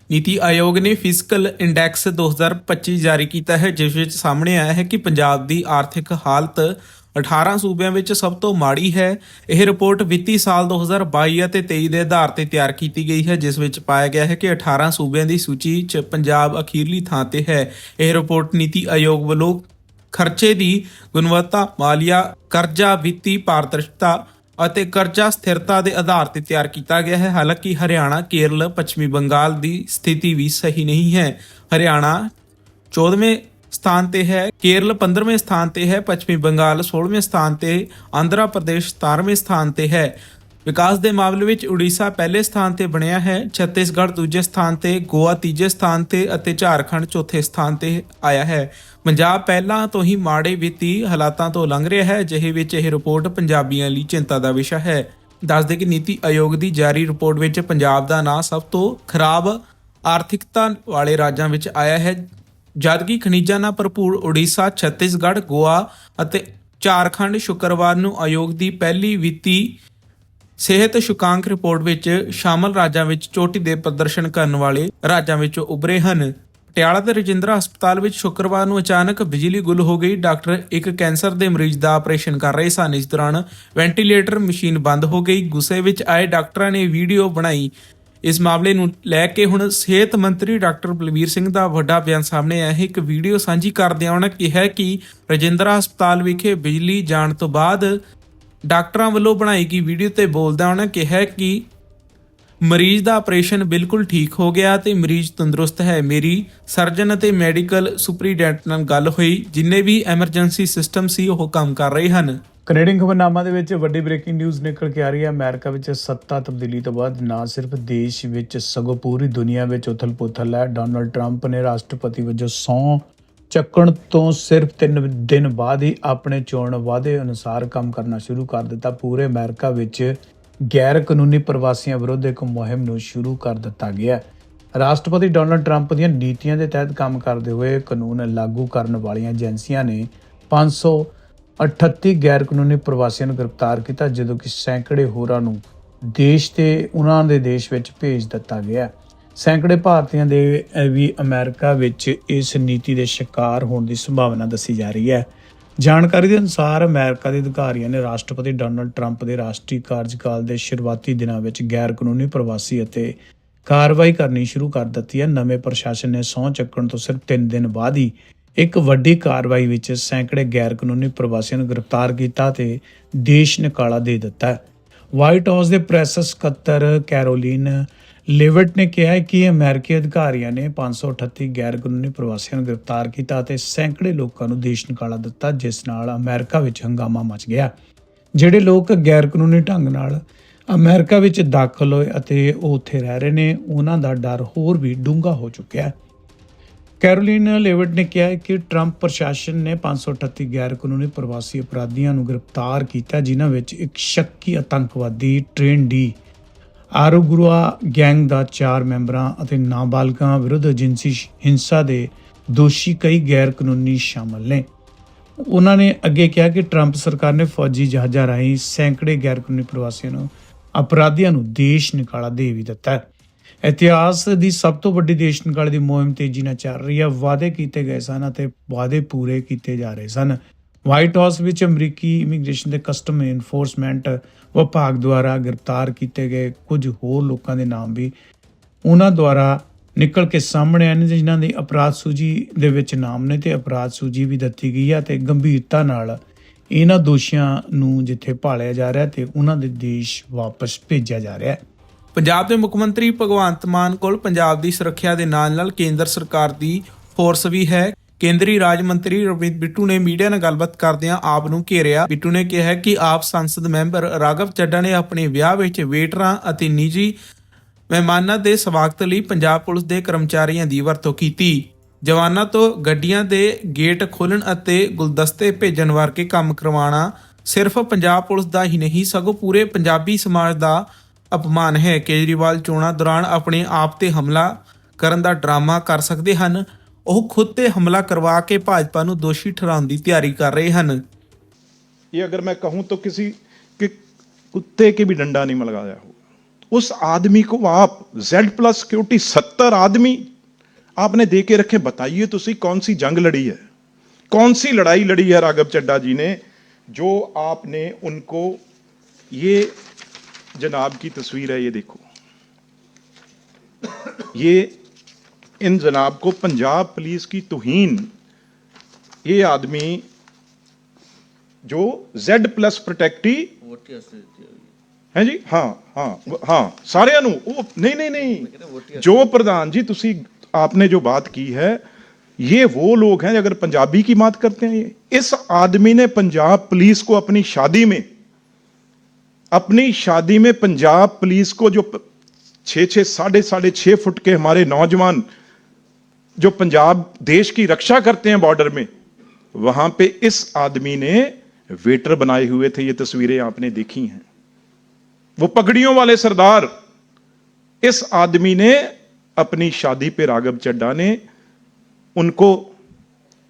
नीति आयोग ने physical index 2025 जारी किया है, जिस ਵਿੱਚ ਸਾਹਮਣੇ ਆਇਆ ਹੈ ਕਿ ਪੰਜਾਬ ਦੀ ਆਰਥਿਕ ਹਾਲਤ 18 ਸੂਬਿਆਂ ਵਿੱਚ ਸਭ ਤੋਂ ਮਾੜੀ ਹੈ। ਇਹ ਰਿਪੋਰਟ ਵਿੱਤੀ ਸਾਲ 2022 ਅਤੇ 23 ਦੇ ਆਧਾਰ ਤੇ ਤਿਆਰ ਕੀਤੀ ਗਈ ਹੈ, ਜਿਸ ਵਿੱਚ ਪਾਇਆ ਗਿਆ ਹੈ ਕਿ 18 ਸੂਬਿਆਂ ਦੀ ਸੂਚੀ 'ਚ ਪੰਜਾਬ ਅਖੀਰਲੀ ਥਾਂ ਤੇ ਹੈ। ਇਹ ਰਿਪੋਰਟ ਨੀਤੀ ਆਯੋਗ ਵੱਲੋਂ ਖਰਚੇ ਦੀ ਗੁਣਵੱਤਾ, ਮਾਲੀਆ, ਕਰਜ਼ਾ, ਵਿੱਤੀ ਪਾਰਦਰਸ਼ਤਾ ਅਤੇ ਕਰਜ਼ਾ ਸਥਿਰਤਾ ਦੇ ਆਧਾਰ ਤੇ ਤਿਆਰ ਕੀਤਾ ਗਿਆ ਹੈ। ਹਾਲਾਂਕਿ ਹਰਿਆਣਾ, ਕੇਰਲ, ਪੱਛਮੀ ਬੰਗਾਲ ਦੀ ਸਥਿਤੀ ਵੀ ਸਹੀ ਨਹੀਂ ਹੈ। ਹਰਿਆਣਾ 14ਵੇਂ ਸਥਾਨ ਤੇ ਹੈ, ਕੇਰਲ 15ਵੇਂ ਸਥਾਨ ਤੇ ਹੈ, ਪੱਛਮੀ ਬੰਗਾਲ 16ਵੇਂ ਸਥਾਨ ਤੇ, ਆਂਧਰਾ ਪ੍ਰਦੇਸ਼ 17ਵੇਂ ਸਥਾਨ ਤੇ ਹੈ। ਵਿਕਾਸ ਦੇ ਮਾਮਲੇ ਵਿੱਚ ਉੜੀਸਾ ਪਹਿਲੇ ਸਥਾਨ ਤੇ ਬਣਿਆ ਹੈ, ਛੱਤੀਸਗੜ੍ਹ ਦੂਜੇ ਸਥਾਨ ਤੇ, ਗੋਆ ਤੀਜੇ ਸਥਾਨ ਤੇ ਅਤੇ ਝਾਰਖੰਡ ਚੌਥੇ ਸਥਾਨ ਤੇ ਆਇਆ ਹੈ। ਪੰਜਾਬ ਪਹਿਲਾਂ ਤੋਂ ਹੀ ਮਾੜੇ ਵਿੱਤੀ ਹਾਲਾਤਾਂ ਤੋਂ ਲੰਘ ਰਿਹਾ ਹੈ। ਅਜਿਹੇ ਵਿੱਚ ਇਹ ਰਿਪੋਰਟ ਪੰਜਾਬੀਆਂ ਲਈ ਚਿੰਤਾ ਦਾ ਵਿਸ਼ਾ ਹੈ। ਦੱਸਦੇ ਕਿ ਨੀਤੀ ਆਯੋਗ ਦੀ ਜਾਰੀ ਰਿਪੋਰਟ ਵਿੱਚ ਪੰਜਾਬ ਦਾ ਨਾਂ ਸਭ ਤੋਂ ਖਰਾਬ ਆਰਥਿਕਤਾ ਵਾਲੇ ਰਾਜਾਂ ਵਿੱਚ ਆਇਆ ਹੈ, ਜਦਕਿ ਖਣਿਜਾਂ ਨਾਲ ਭਰਪੂਰ ਉੜੀਸਾ, ਛੱਤੀਸਗੜ੍ਹ, ਗੋਆ ਅਤੇ ਝਾਰਖੰਡ ਸ਼ੁੱਕਰਵਾਰ ਨੂੰ ਆਯੋਗ ਦੀ ਪਹਿਲੀ ਵਿੱਤੀ ਸਿਹਤ ਸੂਚਕਾਂਕ ਰਿਪੋਰਟ ਵਿੱਚ ਸ਼ਾਮਲ ਰਾਜਾਂ ਵਿੱਚ ਚੋਟੀ ਦੇ ਪ੍ਰਦਰਸ਼ਨ ਕਰਨ ਵਾਲੇ ਰਾਜਾਂ ਵਿੱਚੋਂ ਉੱਭਰੇ ਹਨ। ਪਟਿਆਲਾ ਦੇ ਰਜਿੰਦਰਾ ਹਸਪਤਾਲ ਵਿੱਚ ਸ਼ੁੱਕਰਵਾਰ ਨੂੰ ਅਚਾਨਕ ਬਿਜਲੀ ਗੁੱਲ ਹੋ ਗਈ। ਡਾਕਟਰ ਇੱਕ ਕੈਂਸਰ ਦੇ ਮਰੀਜ਼ ਦਾ ਆਪਰੇਸ਼ਨ ਕਰ ਰਹੇ ਸਨ। ਇਸ ਦੌਰਾਨ ਵੈਂਟੀਲੇਟਰ ਮਸ਼ੀਨ ਬੰਦ ਹੋ ਗਈ। ਗੁੱਸੇ ਵਿੱਚ ਆਏ ਡਾਕਟਰਾਂ ਨੇ ਵੀਡੀਓ ਬਣਾਈ। ਇਸ ਮਾਮਲੇ ਨੂੰ ਲੈ ਕੇ ਹੁਣ ਸਿਹਤ ਮੰਤਰੀ ਡਾਕਟਰ ਬਲਬੀਰ ਸਿੰਘ ਦਾ ਵੱਡਾ ਬਿਆਨ ਸਾਹਮਣੇ ਆਇਆ ਹੈ। ਇੱਕ ਵੀਡੀਓ ਸਾਂਝੀ ਕਰਦਿਆਂ ਉਹਨਾਂ ਕਿਹਾ ਕਿ ਰਜਿੰਦਰਾ ਹਸਪਤਾਲ ਵਿਖੇ ਬਿਜਲੀ ਜਾਣ ਤੋਂ ਬਾਅਦ ਡਾਕਟਰਾਂ ਵੱਲੋਂ ਬਣਾਈ ਗਈ ਵੀਡੀਓ ਤੇ ਬੋਲਦਿਆਂ ਉਹਨਾਂ ਕਿਹਾ ਕਿ ਮਰੀਜ਼ ਦਾ ਆਪਰੇਸ਼ਨ ਬਿਲਕੁਲ ਠੀਕ ਹੋ ਗਿਆ ਤੇ ਮਰੀਜ਼ ਤੰਦਰੁਸਤ ਹੈ। ਮੇਰੀ ਸਰਜਨ ਅਤੇ ਮੈਡੀਕਲ ਸੁਪਰੀਡੈਂਟ ਨਾਲ ਗੱਲ ਹੋਈ, ਜਿੰਨੇ ਵੀ ਐਮਰਜੈਂਸੀ ਸਿਸਟਮ ਸੀ ਉਹ ਕੰਮ ਕਰ ਰਹੇ ਹਨ। ਕੈਨੇਡੀਅਨ ਖਬਰਨਾਮਾ ਦੇ ਵਿੱਚ ਵੱਡੀ ਬ੍ਰੇਕਿੰਗ ਨਿਊਜ਼ ਨਿਕਲ ਕੇ ਆ ਰਹੀ ਹੈ। ਅਮਰੀਕਾ ਵਿੱਚ ਸੱਤਾ ਤਬਦੀਲੀ ਤੋਂ ਬਾਅਦ ਨਾ ਸਿਰਫ ਦੇਸ਼ ਵਿੱਚ ਸਗੋਂ ਪੂਰੀ ਦੁਨੀਆ ਵਿੱਚ ਉਥਲ-ਪੁਥਲ ਹੈ। ਡੋਨਾਲਡ ਟਰੰਪ ਨੇ ਰਾਸ਼ਟਰਪਤੀ ਵਜੋਂ ਸਹੁੰ ਚੱਕਣ ਤੋਂ ਸਿਰਫ 3 ਦਿਨ ਬਾਅਦ ਹੀ ਆਪਣੇ ਚੋਣ ਵਾਅਦੇ ਅਨੁਸਾਰ ਕੰਮ ਕਰਨਾ ਸ਼ੁਰੂ ਕਰ ਦਿੱਤਾ। ਪੂਰੇ ਅਮਰੀਕਾ ਵਿੱਚ ਗੈਰ ਕਾਨੂੰਨੀ ਪ੍ਰਵਾਸੀਆਂ ਵਿਰੁੱਧ ਇੱਕ ਮੁਹਿੰਮ ਨੂੰ ਸ਼ੁਰੂ ਕਰ ਦਿੱਤਾ ਗਿਆ। ਰਾਸ਼ਟਰਪਤੀ ਡੋਨਾਲਡ ਟਰੰਪ ਦੀਆਂ ਨੀਤੀਆਂ ਦੇ ਤਹਿਤ ਕੰਮ ਕਰਦੇ ਹੋਏ ਕਾਨੂੰਨ ਲਾਗੂ ਕਰਨ ਵਾਲੀਆਂ ਏਜੰਸੀਆਂ ਨੇ 538 ਗੈਰ ਕਾਨੂੰਨੀ ਪ੍ਰਵਾਸੀਆਂ ਨੂੰ ਗ੍ਰਿਫਤਾਰ ਕੀਤਾ, ਜਦੋਂ ਕਿ ਸੈਂਕੜੇ ਹੋਰਾਂ ਨੂੰ ਦੇਸ਼ ਤੇ ਉਹਨਾਂ ਦੇ ਦੇਸ਼ ਵਿੱਚ ਭੇਜ ਦਿੱਤਾ ਗਿਆ। ਸੈਂਕੜੇ ਭਾਰਤੀਆਂ ਦੇ ਵੀ ਅਮਰੀਕਾ ਵਿੱਚ ਇਸ ਨੀਤੀ ਦੇ ਸ਼ਿਕਾਰ ਹੋਣ ਦੀ ਸੰਭਾਵਨਾ ਦੱਸੀ ਜਾ ਰਹੀ ਹੈ। ਜਾਣਕਾਰੀ ਦੇ ਅਨੁਸਾਰ ਅਮਰੀਕਾ ਦੇ ਅਧਿਕਾਰੀਆਂ ਨੇ ਰਾਸ਼ਟਰਪਤੀ ਡੋਨਾਲਡ ਟਰੰਪ ਦੇ ਰਾਸ਼ਟਰੀ ਕਾਰਜਕਾਲ ਦੇ ਸ਼ੁਰੂਆਤੀ ਦਿਨਾਂ ਵਿੱਚ ਗੈਰ ਕਾਨੂੰਨੀ ਪ੍ਰਵਾਸੀ ਅਤੇ ਕਾਰਵਾਈ ਕਰਨੀ ਸ਼ੁਰੂ ਕਰ ਦਿੱਤੀ ਹੈ। ਨਵੇਂ ਪ੍ਰਸ਼ਾਸਨ ਨੇ ਸਹੁੰ ਚੱਕਣ ਤੋਂ ਸਿਰਫ 3 ਦਿਨ ਬਾਅਦ ਹੀ ਇੱਕ ਵੱਡੀ ਕਾਰਵਾਈ ਵਿੱਚ ਸੈਂਕੜੇ ਗੈਰ ਕਾਨੂੰਨੀ ਪ੍ਰਵਾਸੀਆਂ ਨੂੰ ਗ੍ਰਿਫਤਾਰ ਕੀਤਾ ਤੇ ਦੇਸ਼ ਨਿਕਾਲਾ ਦੇ ਦਿੱਤਾ ਹੈ। ਵਾਈਟ ਹਾਊਸ ਦੇ ਪ੍ਰੈਸ ਸਕੱਤਰ ਕੈਰੋਲਿਨ ਲੇਵਿਟ ਨੇ ਕਿਹਾ ਹੈ ਕਿ ਅਮਰੀਕੀ ਅਧਿਕਾਰੀਆਂ ਨੇ 538 ਗੈਰ ਕਾਨੂੰਨੀ ਪ੍ਰਵਾਸੀਆਂ ਨੂੰ ਗ੍ਰਿਫਤਾਰ ਕੀਤਾ ਅਤੇ ਸੈਂਕੜੇ ਲੋਕਾਂ ਨੂੰ ਦੇਸ਼ ਨਿਕਾਲਾ ਦਿੱਤਾ, ਜਿਸ ਨਾਲ ਅਮਰੀਕਾ ਵਿੱਚ ਹੰਗਾਮਾ ਮਚ ਗਿਆ। ਜਿਹੜੇ ਲੋਕ ਗੈਰ ਕਾਨੂੰਨੀ ਢੰਗ ਨਾਲ ਅਮਰੀਕਾ ਵਿੱਚ ਦਾਖਲ ਹੋਏ ਅਤੇ ਉਹ ਉੱਥੇ ਰਹਿ ਰਹੇ ਨੇ, ਉਹਨਾਂ ਦਾ ਡਰ ਹੋਰ ਵੀ ਡੂੰਘਾ ਹੋ ਚੁੱਕਿਆ ਹੈ। ਕੈਰੋਲਿਨ ਲੇਵਿਟ ਨੇ ਕਿਹਾ ਕਿ ਟਰੰਪ ਪ੍ਰਸ਼ਾਸਨ ਨੇ 538 ਗੈਰ ਕਾਨੂੰਨੀ ਪ੍ਰਵਾਸੀ ਅਪਰਾਧੀਆਂ ਨੂੰ ਗ੍ਰਿਫਤਾਰ ਕੀਤਾ, ਜਿਨ੍ਹਾਂ ਵਿੱਚ ਇੱਕ ਸ਼ੱਕੀ ਆਤੰਕਵਾਦੀ ਟ੍ਰੇਨ ਡੀ ਆਰੂਗੁਆ ਗੈਂਗ ਦਾ 4 ਮੈਂਬਰਾਂ ਅਤੇ ਨਾਬਾਲਗਾਂ ਵਿਰੁੱਧ ਜਿਨਸੀ ਹਿੰਸਾ ਦੇ ਦੋਸ਼ੀ ਕਈ ਗੈਰ ਕਾਨੂੰਨੀ ਸ਼ਾਮਲ ਨੇ। ਉਹਨਾਂ ਨੇ ਅੱਗੇ ਕਿਹਾ ਕਿ ਟਰੰਪ ਸਰਕਾਰ ਨੇ ਫੌਜੀ ਜਹਾਜ਼ਾਂ ਰਾਹੀਂ ਸੈਂਕੜੇ ਗੈਰ ਕਾਨੂੰਨੀ ਪ੍ਰਵਾਸੀਆਂ ਨੂੰ ਅਪਰਾਧੀਆਂ ਨੂੰ ਦੇਸ਼ ਨਿਕਾਲਾ ਦੇ ਵੀ ਦਿੱਤਾ ਹੈ। ਇਤਿਹਾਸ ਦੀ ਸਭ ਤੋਂ ਵੱਡੀ ਦੇਸ਼ ਨਿਕਾਲੇ ਦੀ ਮੁਹਿੰਮ ਤੇਜ਼ੀ ਨਾਲ ਚੱਲ ਰਹੀ ਹੈ। ਵਾਅਦੇ ਕੀਤੇ ਗਏ ਸਨ ਅਤੇ ਵਾਅਦੇ ਪੂਰੇ ਕੀਤੇ ਜਾ ਰਹੇ ਸਨ। ਵਾਈਟ ਹਾਊਸ ਵਿੱਚ ਅਮਰੀਕੀ ਇਮੀਗ੍ਰੇਸ਼ਨ ਤੇ ਕਸਟਮ ਇਨਫੋਰਸਮੈਂਟ ਵਿਭਾਗ ਦੁਆਰਾ ਗ੍ਰਿਫਤਾਰ ਕੀਤੇ ਗਏ ਕੁਝ ਹੋਰ ਲੋਕਾਂ ਦੇ ਨਾਮ ਵੀ ਉਹਨਾਂ ਦੁਆਰਾ ਨਿਕਲ ਕੇ ਸਾਹਮਣੇ ਆਏ ਨੇ, ਜਿਨ੍ਹਾਂ ਦੀ ਅਪਰਾਧ ਸੂਚੀ ਦੇ ਵਿੱਚ ਨਾਮ ਨੇ ਤੇ ਅਪਰਾਧ ਸੂਚੀ ਵੀ ਦਿੱਤੀ ਗਈ ਹੈ ਤੇ ਗੰਭੀਰਤਾ ਨਾਲ ਇਹਨਾਂ ਦੋਸ਼ੀਆਂ ਨੂੰ ਜਿੱਥੇ ਭਾਲਿਆ ਜਾ ਰਿਹਾ ਤੇ ਉਹਨਾਂ ਦੇ ਦੇਸ਼ ਵਾਪਸ ਭੇਜਿਆ ਜਾ ਰਿਹਾ ਹੈ। ਪੰਜਾਬ ਦੇ ਮੁੱਖ ਮੰਤਰੀ ਭਗਵੰਤ ਮਾਨ ਕੋਲ ਪੰਜਾਬ ਦੀ ਸੁਰੱਖਿਆ ਦੇ ਨਾਲ-ਨਾਲ ਕੇਂਦਰ ਸਰਕਾਰ ਦੀ ਫੋਰਸ ਵੀ ਹੈ। ਕੇਂਦਰੀ ਰਾਜ ਮੰਤਰੀ ਰਵਨੀਤ ਬਿੱਟੂ ਨੇ ਮੀਡੀਆ ਨਾਲ ਗੱਲਬਾਤ ਕਰਦਿਆਂ ਆਪ ਨੂੰ ਘੇਰਿਆ। ਬਿੱਟੂ ਨੇ ਕਿਹਾ ਕਿ ਆਪ ਸੰਸਦ ਮੈਂਬਰ ਰਾਘਵ ਚੱਡਾ ਨੇ ਆਪਣੇ ਵਿਆਹ ਵਿੱਚ ਵੇਟਰਾਂ ਅਤੇ ਨਿੱਜੀ ਮਹਿਮਾਨਾਂ ਦੇ ਸਵਾਗਤ ਲਈ ਪੰਜਾਬ ਪੁਲਿਸ ਦੇ ਕਰਮਚਾਰੀਆਂ ਦੀ ਵਰਤੋਂ ਕੀਤੀ। ਜਵਾਨਾਂ ਤੋਂ ਗੱਡੀਆਂ ਦੇ ਗੇਟ ਖੋਲ੍ਹਣ ਅਤੇ ਗੁਲਦਸਤੇ ਭੇਜਣ ਵਰਗੇ ਕੰਮ ਕਰਵਾਉਣਾ ਸਿਰਫ ਪੰਜਾਬ ਪੁਲਿਸ ਦਾ ਹੀ ਨਹੀਂ, ਸਗੋਂ ਪੂਰੇ ਪੰਜਾਬੀ ਸਮਾਜ ਦਾ ਅਪਮਾਨ ਹੈ। ਕੇਜਰੀਵਾਲ ਚੋਣਾਂ ਦੌਰਾਨ ਆਪਣੇ ਆਪ ਤੇ ਹਮਲਾ ਕਰਨ ਦਾ ਡਰਾਮਾ ਕਰ ਸਕਦੇ ਹਨ। ਉਹ ਖੁਦ ਤੇ ਹਮਲਾ ਕਰਵਾ ਕੇ ਭਾਜਪਾ ਨੂੰ ਦੋਸ਼ੀ ਠਹਿਰਾਉਣ ਦੀ ਤਿਆਰੀ ਕਰ ਰਹੇ ਹਨ। ये अगर मैं कहूँ तो किसी के कुत्ते के भी डंडा नहीं लगाया होगा। उस आदमी को आप Z+ सिक्योरिटी 70 आदमी आपने दे के रखे। बताइए तो सही कौन सी जंग लड़ी है, कौन सी लड़ाई लड़ी है राघव चड्ढा जी ने, जो आपने उनको। ये जनाब की तस्वीर है, ये देखो, ये इन जनाब को पंजाब पुलिस की तौहीन, ये आदमी जो Z+ प्रोटेक्टी है जी, हाँ सारे नहीं, जो प्रधान जी तुसी आपने जो बात की है, ये वो लोग हैं अगर पंजाबी की बात करते हैं। इस आदमी ने पंजाब पुलिस को अपनी शादी में पंजाब पुलिस को, जो 6 साढ़े 6 फुट के हमारे नौजवान जो पंजाब देश की रक्षा करते हैं बॉर्डर में, वहां पे इस आदमी ने वेटर बनाए हुए थे। ये तस्वीरें आपने देखी हैं, वो पगड़ियों वाले सरदार। इस आदमी ने अपनी शादी पे, राघव चड्ढा ने उनको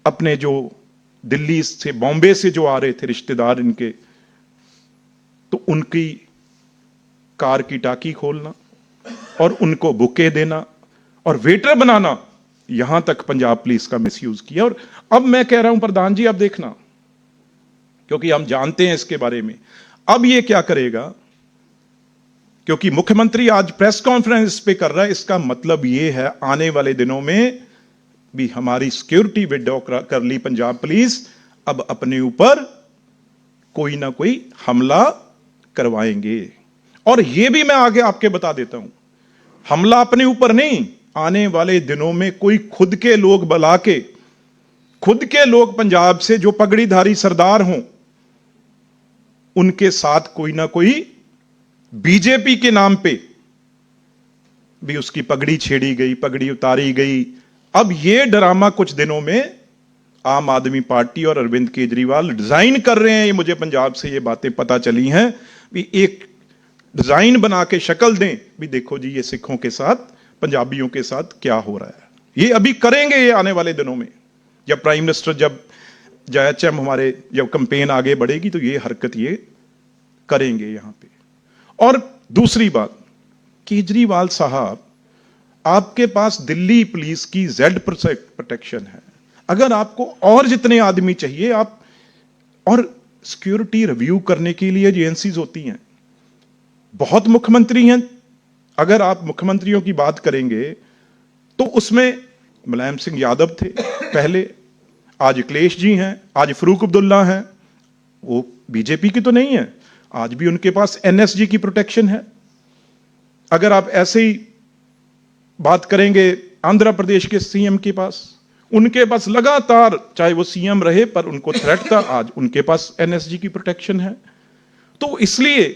अपने जो दिल्ली से, बॉम्बे से जो आ रहे थे रिश्तेदार इनके, तो उनकी कार की टाकी खोलना और उनको बुके देना और वेटर बनाना, यहां तक पंजाब पुलिस का मिसयूज किया। और अब मैं कह रहा हूं प्रधान जी, अब देखना, क्योंकि हम जानते हैं इसके बारे में। अब ये क्या करेगा, क्योंकि मुख्यमंत्री आज प्रेस कॉन्फ्रेंस पे कर रहा है, इसका मतलब ये है आने वाले दिनों में भी हमारी सिक्योरिटी विड्रॉ कर ली पंजाब पुलिस, अब अपने ऊपर कोई ना कोई हमला करवाएंगे। और ये भी मैं आगे आपके बता देता हूं, हमला अपने ऊपर नहीं, आने वाले दिनों में कोई खुद के लोग बुला के, खुद के लोग पंजाब से जो पगड़ीधारी सरदार हों, उनके साथ कोई ना कोई बीजेपी के नाम पे भी उसकी पगड़ी छेड़ी गई, पगड़ी उतारी गई। अब ये ड्रामा कुछ दिनों में आम आदमी पार्टी और अरविंद केजरीवाल डिजाइन कर रहे हैं। ये मुझे पंजाब से ये बातें पता चली हैं, भी एक डिजाइन बना के शक्ल दें, भी देखो जी ये सिखों के साथ, पंजाबियों के साथ क्या हो रहा है। ये अभी करेंगे, ये आने वाले दिनों में, जब प्राइम मिनिस्टर, जब JHM हमारे, जब कैंपेन आगे बढ़ेगी, तो ये हरकत ये करेंगे यहां पे। और दूसरी बात, केजरीवाल साहब, आपके पास दिल्ली पुलिस की Z प्रोटेक्शन है, अगर आपको और जितने आदमी चाहिए आप, और सिक्योरिटी रिव्यू करने के लिए एजेंसीज होती हैं, बहुत मुख्यमंत्री हैं। अगर आप मुख्यमंत्रियों की बात करेंगे तो उसमें मुलायम सिंह यादव थे पहले, आज अखिलेश जी हैं, आज फरूक अब्दुल्ला हैं, वो बीजेपी की तो नहीं है, आज भी उनके पास NSG की प्रोटेक्शन है। अगर आप ऐसे ही बात करेंगे आंध्र प्रदेश के CM के पास, उनके पास लगातार, चाहे वो CM रहे पर उनको थ्रेट था, आज उनके पास NSG की प्रोटेक्शन है। तो इसलिए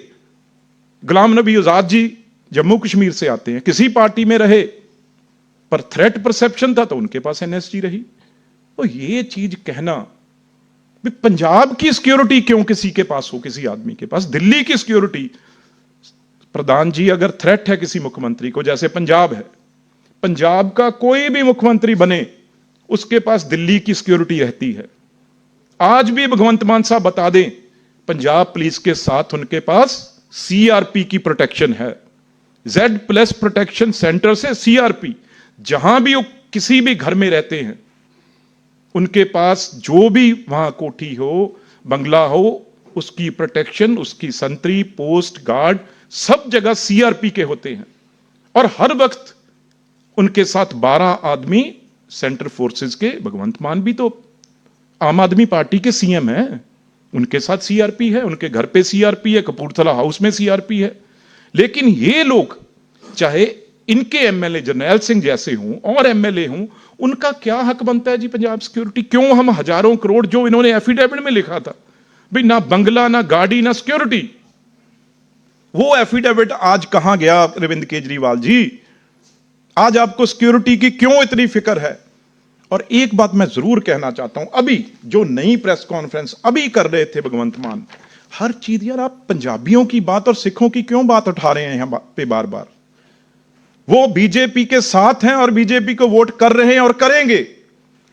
गुलाम नबी आजाद जी जम्मू कश्मीर से आते हैं, किसी पार्टी में रहे पर थ्रेट परसेप्शन था तो उनके पास NSG रही। तो ये चीज कहना, पंजाब की सिक्योरिटी क्यों किसी के पास हो, किसी आदमी के पास, दिल्ली की सिक्योरिटी, प्रधान जी अगर थ्रेट है किसी मुख्यमंत्री को, जैसे पंजाब है, पंजाब का कोई भी मुख्यमंत्री बने, उसके पास दिल्ली की सिक्योरिटी रहती है। आज भी भगवंत मान साहब बता दें, पंजाब पुलिस के साथ उनके पास CRP की प्रोटेक्शन है, Z+ प्रोटेक्शन सेंटर से CRP, जहां भी वो किसी भी घर में रहते हैं, उनके पास जो भी वहां कोठी हो, बंगला हो, उसकी प्रोटेक्शन, उसकी संतरी, पोस्ट, गार्ड, सब जगह CRP के होते हैं। और हर वक्त उनके साथ 12 आदमी सेंट्रल फोर्सेस के, भगवंत मान भी तो आम आदमी पार्टी के CM हैं, उनके साथ CRP है, उनके घर पे CRP है, कपूरथला हाउस में CRP है। लेकिन ये लोग, चाहे इनके MLA जरनैल सिंह जैसे हों और MLA हों, उनका क्या हक बनता है जी पंजाब सिक्योरिटी? क्यों हम हजारों करोड़, जो इन्होंने एफिडेविट में लिखा था भाई, ना बंगला, ना गाड़ी, ना सिक्योरिटी, वो एफिडेविट आज कहां गया अरविंद केजरीवाल जी? आज आपको सिक्योरिटी की क्यों इतनी फिक्र है? और एक बात मैं जरूर कहना चाहता हूं, अभी जो नई प्रेस कॉन्फ्रेंस अभी कर रहे थे भगवंत मान, हर चीज यार आप पंजाबियों की बात और सिखों की क्यों बात उठा रहे हैं यहां पे बार बार? वो बीजेपी के साथ हैं और बीजेपी को वोट कर रहे हैं और करेंगे।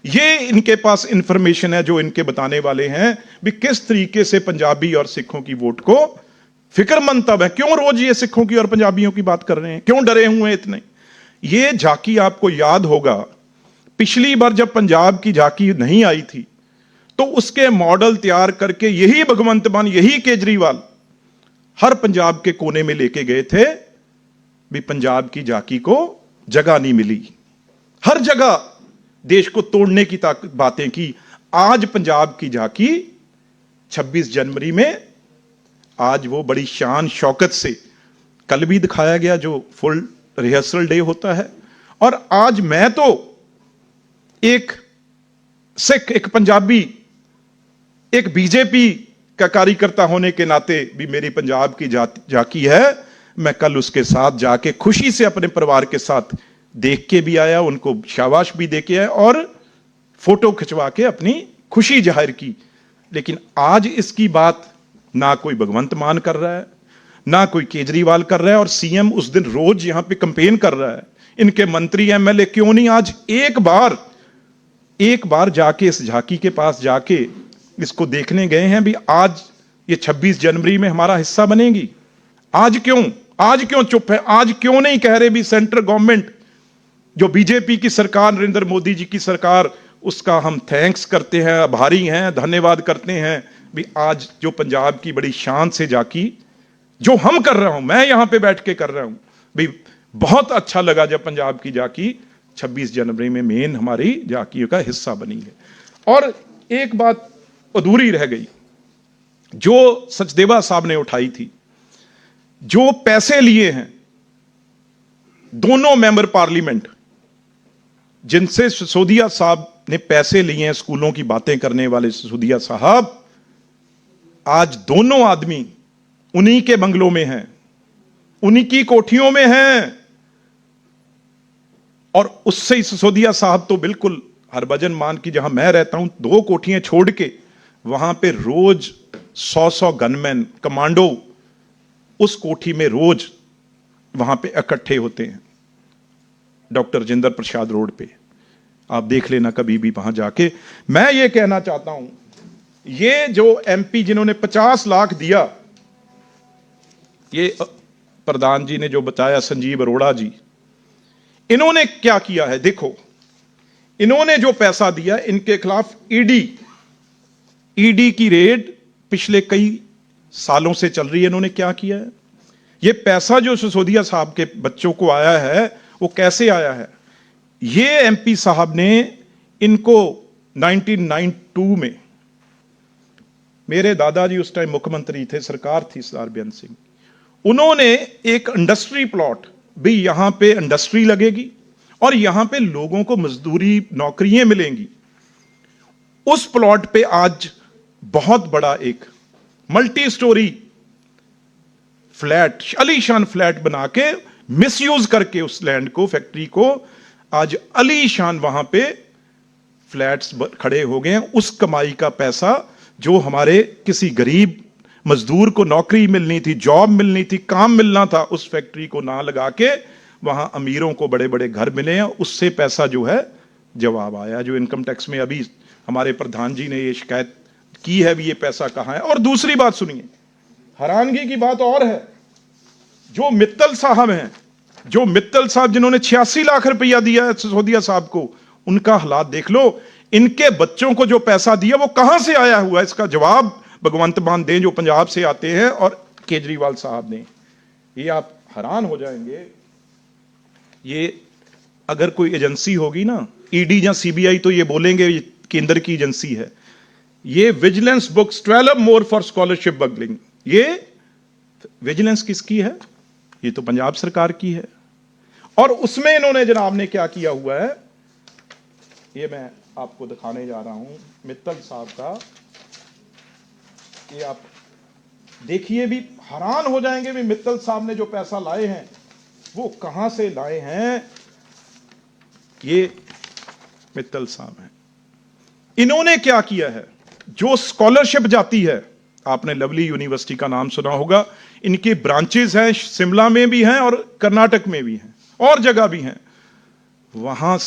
ये इनके पास इंफॉर्मेशन है जो इनके बताने वाले हैं भी किस तरीके से पंजाबी और सिखों की वोट को फिक्रमंद तब है, क्यों रोज ये सिखों की और पंजाबियों की बात कर रहे हैं, क्यों डरे हुए हैं इतने? ये झांकी आपको याद होगा, पिछली बार जब पंजाब की झांकी नहीं आई थी तो उसके मॉडल तैयार करके यही भगवंत मान, यही केजरीवाल हर पंजाब के कोने में लेके गए थे, भी पंजाब की झांकी को जगह नहीं मिली, हर जगह देश को तोड़ने की बातें की। आज पंजाब की झांकी 26 जनवरी में, आज वो बड़ी शान शौकत से, कल भी दिखाया गया जो फुल रिहर्सल डे होता है, और आज मैं तो एक सिख, एक पंजाबी, एक बीजेपी का कार्यकर्ता होने के नाते भी मेरी पंजाब की झांकी है, मैं कल उसके साथ जाके खुशी से अपने परिवार के साथ देख के भी आया, उनको शाबाश भी दे के आया और फोटो खिंचवा के अपनी खुशी जाहिर की। लेकिन आज इसकी बात ना कोई भगवंत मान कर रहा है, ना कोई केजरीवाल कर रहा है, और सीएम उस दिन रोज यहां पे कैंपेन कर रहा है। इनके मंत्री एमएलए क्यों नहीं आज एक बार जाके इस झांकी के पास जाके इसको देखने गए हैं भी आज ये 26 जनवरी में हमारा हिस्सा बनेगी? आज क्यों चुप है? आज क्यों नहीं कह रहे भी सेंट्रल गवर्नमेंट, जो बीजेपी की सरकार, नरेंद्र मोदी जी की सरकार, उसका हम थैंक्स करते हैं, आभारी हैं, धन्यवाद करते हैं भी आज जो पंजाब की बड़ी शान से झांकी जो हम कर रहा हूं, मैं यहां पे बैठ के कर रहा हूं भी, बहुत अच्छा लगा जब पंजाब की झांकी 26 जनवरी में मेन हमारी झांकी का हिस्सा बनी है। और एक बात अधूरी रह गई जो सचदेवा साहब ने उठाई थी, जो पैसे लिए हैं दोनों मेंबर पार्लियामेंट जिनसे सिसोदिया साहब ने पैसे लिए हैं, स्कूलों की बातें करने वाले सिसोदिया साहब, आज दोनों आदमी उन्हीं के बंगलों में हैं, उन्हीं की कोठियों में हैं, और उससे ही सिसोदिया साहब तो बिल्कुल हरभजन मान की, जहां मैं रहता हूं 2 कोठियां छोड़ के, वहां पे रोज 100 गनमैन कमांडो उस कोठी में रोज वहां पे इकट्ठे होते हैं, डॉक्टर राजेंद्र प्रसाद रोड पे, आप देख लेना कभी भी वहां जाके। मैं ये कहना चाहता हूं, ये जो एमपी जिन्होंने 50 लाख दिया, ये प्रधान जी ने जो बताया, संजीव अरोड़ा जी, इन्होंने क्या किया है? देखो, इन्होंने जो पैसा दिया, इनके खिलाफ ईडी की रेड पिछले कई सालों से चल रही है। इन्होंने क्या किया है? ये पैसा जो सिसोदिया साहब के बच्चों को आया है, वो कैसे आया है? ये एमपी साहब ने इनको 1992 में, मेरे दादाजी उस टाइम मुख्यमंत्री थे, सरकार थी सरदार बेअंत सिंह, उन्होंने एक इंडस्ट्री प्लॉट भी, यहां पे इंडस्ट्री लगेगी और यहां पे लोगों को मजदूरी नौकरियां मिलेंगी, उस प्लॉट पे आज बहुत बड़ा एक मल्टी स्टोरी फ्लैट, अलीशान फ्लैट बना के, मिसयूज करके उस लैंड को, फैक्ट्री को, आज अलीशान वहां पे फ्लैट्स खड़े हो गए हैं। उस कमाई का पैसा जो हमारे किसी गरीब मजदूर को नौकरी मिलनी थी, जॉब मिलनी थी, काम मिलना था, उस फैक्ट्री को ना लगा के वहां अमीरों को बड़े बड़े घर मिले हैं, उससे पैसा जो है जवाब आया। जो इनकम टैक्स में अभी हमारे प्रधान जी ने ये शिकायत की है भी, ये पैसा कहां है। और दूसरी बात सुनिए, हैरानगी की बात और है, जो मित्तल साहब हैं, जो मित्तल साहब जिन्होंने 86 लाख रुपया दिया है सिसोदिया साहब को, उनका हालात देख लो। इनके बच्चों को जो पैसा दिया वो कहां से आया हुआ है, इसका जवाब भगवंत मान दें, जो पंजाब से आते हैं, और केजरीवाल साहब ने। ये आप हैरान हो जाएंगे। ये अगर कोई एजेंसी होगी ना, ईडी या सीबीआई, तो ये बोलेंगे ये केंद्र की एजेंसी है। ये vigilance books 12 more for scholarship बगलिंग, ये विजिलेंस किसकी है? ये तो पंजाब सरकार की है। और उसमें इन्होंने जनाब ने क्या किया हुआ है, ये मैं आपको दिखाने जा रहा हूं, मित्तल साहब का, ये आप देखिए, भी हैरान हो जाएंगे भी मित्तल साहब ने जो पैसा लाए हैं वो कहां से लाए हैं। ये मित्तल साहब हैं, इन्होंने क्या किया है, जो स्कॉलरशिप जाती है, आपने लवली यूनिवर्सिटी का नाम सुना होगा, इनके ब्रांचेस हैं, शिमला में भी हैं और कर्नाटक में भी हैं और जगह भी हैं। वहां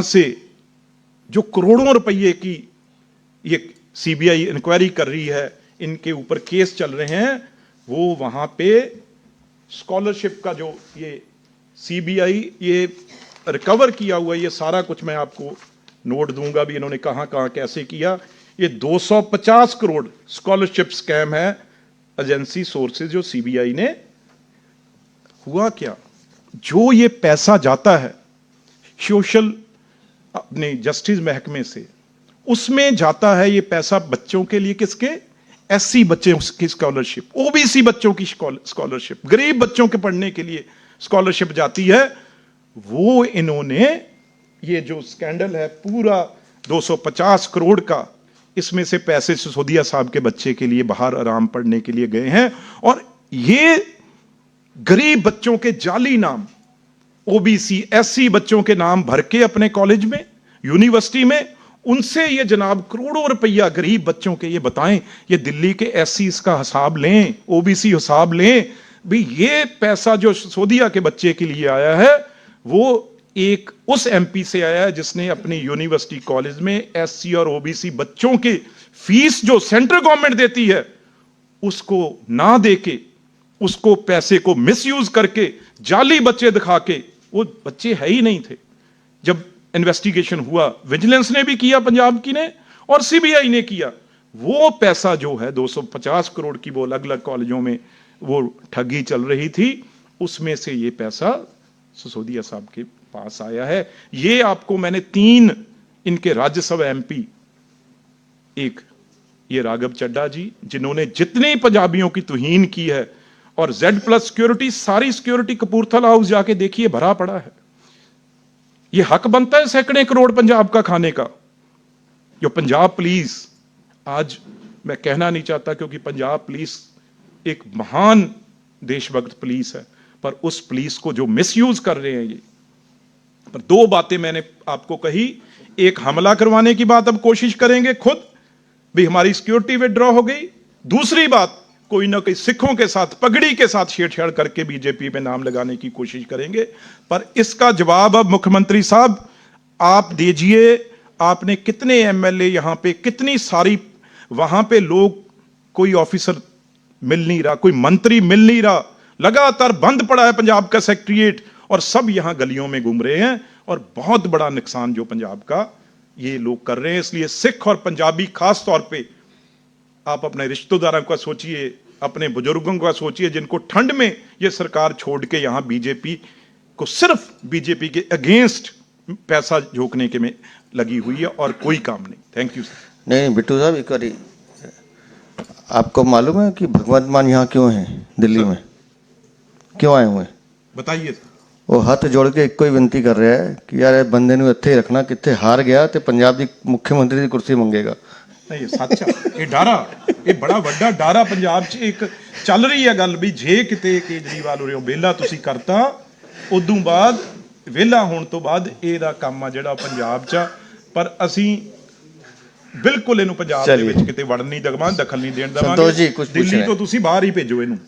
से जो करोड़ों रुपए की ये सीबीआई इंक्वायरी कर रही है, इनके ऊपर केस चल रहे हैं, वो वहां पे स्कॉलरशिप का जो ये सीबीआई ये रिकवर किया हुआ, ये सारा कुछ मैं आपको नोट दूंगा भी, इन्होंने कहां कहां कैसे किया। ये 250 करोड़ स्कॉलरशिप स्कैम है, एजेंसी सोर्सेज जो सीबीआई ने। हुआ क्या, जो ये पैसा जाता है सोशल अपने जस्टिस महकमे से, उसमें जाता है ये पैसा बच्चों के लिए, किसके, एससी बच्चों की स्कॉलरशिप, ओबीसी बच्चों की स्कॉलरशिप, गरीब बच्चों के पढ़ने के लिए स्कॉलरशिप जाती है। वो इन्होंने ये जो स्कैंडल है पूरा 250 करोड़ का, इसमें से पैसे सिसोदिया साहब के बच्चे के लिए बाहर आराम पढ़ने के लिए गए हैं, और ये गरीब बच्चों के जाली नाम, ओबीसी एससी बच्चों के नाम भर के अपने कॉलेज में, यूनिवर्सिटी में, उनसे ये जनाब करोड़ों रुपया गरीब बच्चों के, ये बताएं, ये दिल्ली के एससी इसका हिसाब लें, ओबीसी हिसाब लें भी, ये पैसा जो सिसोदिया के बच्चे के लिए आया है वो एक उस एमपी से आया है जिसने अपनी यूनिवर्सिटी कॉलेज में एससी और ओबीसी बच्चों की फीस जो सेंट्रल गवर्नमेंट देती है उसको ना देके, उसको पैसे को मिसयूज करके, जाली बच्चे दिखा के, वो बच्चे है ही नहीं थे। जब इन्वेस्टिगेशन हुआ, विजिलेंस ने भी किया पंजाब की ने, और सीबीआई ने किया, वो पैसा जो है 250 करोड़ की, वो अलग अलग कॉलेजों में वो ठगी चल रही थी, उसमें से ये पैसा सिसोदिया साहब के पास आया है। ये आपको मैंने 3 इनके राज्यसभा एमपी, एक ये राघव चड्ढा जी जिन्होंने जितने पंजाबियों की तौहीन की है, और Z+ सिक्योरिटी, सारी सिक्योरिटी कपूरथला हाउस जाके देखिए भरा पड़ा है। ये हक बनता है सैकड़े करोड़ पंजाब का खाने का। जो पंजाब पुलिस, आज मैं कहना नहीं चाहता क्योंकि पंजाब पुलिस एक महान देशभक्त पुलिस है, पर उस पुलिस को जो मिसयूज कर रहे हैं ये। पर 2 बातें मैंने आपको कही, एक हमला करवाने की बात अब कोशिश करेंगे खुद भी, हमारी सिक्योरिटी विड्रॉ हो गई। दूसरी बात, कोई ना कोई सिखों के साथ, पगड़ी के साथ छेड़छाड़ करके बीजेपी पे नाम लगाने की कोशिश करेंगे। पर इसका जवाब अब मुख्यमंत्री साहब आप दीजिए। आपने कितने एमएलए यहां पे, कितनी सारी वहां पे लोग, कोई ऑफिसर मिल नहीं रहा, कोई मंत्री मिल नहीं रहा, लगातार बंद पड़ा है पंजाब का सेक्रेटरीट, और सब यहां गलियों में घूम रहे हैं, और बहुत बड़ा नुकसान जो पंजाब का ये लोग कर रहे हैं। इसलिए सिख और पंजाबी खास तौर पे, आप अपने रिश्तेदारों का सोचिए, अपने बुजुर्गों का सोचिए, जिनको ठंड में ये सरकार छोड़ के यहां बीजेपी को, सिर्फ बीजेपी के अगेंस्ट पैसा झोंकने के में लगी हुई है, और कोई काम नहीं। Thank you sir. नहीं बिट्टू साहब, एक बारी आपको मालूम है कि भगवंत मान यहाँ क्यों है, दिल्ली में क्यों आए हुए हैं? बताइए। वो हाथ जोड़ के एक कोई विनती कर रहा है कि यार बंदे ਨੂੰ ਇੱਥੇ रखना, कितने हार गया तो पंजाब की मुख्यमंत्री की कुर्सी मंगेगा। नहीं ये सच है, ये डारा, ये बड़ा ਵੱਡਾ डारा पंजाब 'ਚ ਇੱਕ ਚੱਲ ਰਹੀ ਹੈ ਗੱਲ ਵੀ, ਜੇ ਕਿਤੇ ਕੇਜਰੀਵਾਲ ਉਰੇ ਵਿਹਲਾ ਤੁਸੀਂ ਕਰਤਾ, ਉਦੋਂ ਬਾਅਦ ਵਿਹਲਾ ਹੋਣ ਤੋਂ ਬਾਅਦ ਇਹਦਾ ਕੰਮ ਆ ਜਿਹੜਾ ਪੰਜਾਬ 'ਚ ਆ। ਪਰ ਅਸੀਂ ਬਿਲਕੁਲ ਇਹਨੂੰ ਪੰਜਾਬ ਦੇ ਵਿੱਚ ਕਿਤੇ ਵੜਨ ਨਹੀਂ ਦਵਾਂਗੇ, ਦਖਲ ਨਹੀਂ ਦੇਣ ਸੰਤੋਸ਼ ਜੀ, ਦੇਵਾਂਗੇ। ਕੁਛ ਦਿੱਲੀ ਪੁੱਛਣਾ ਤੋਂ ਤੁਸੀਂ ਬਾਹਰ ਹੀ ਭੇਜੋ ਇਹਨੂੰ।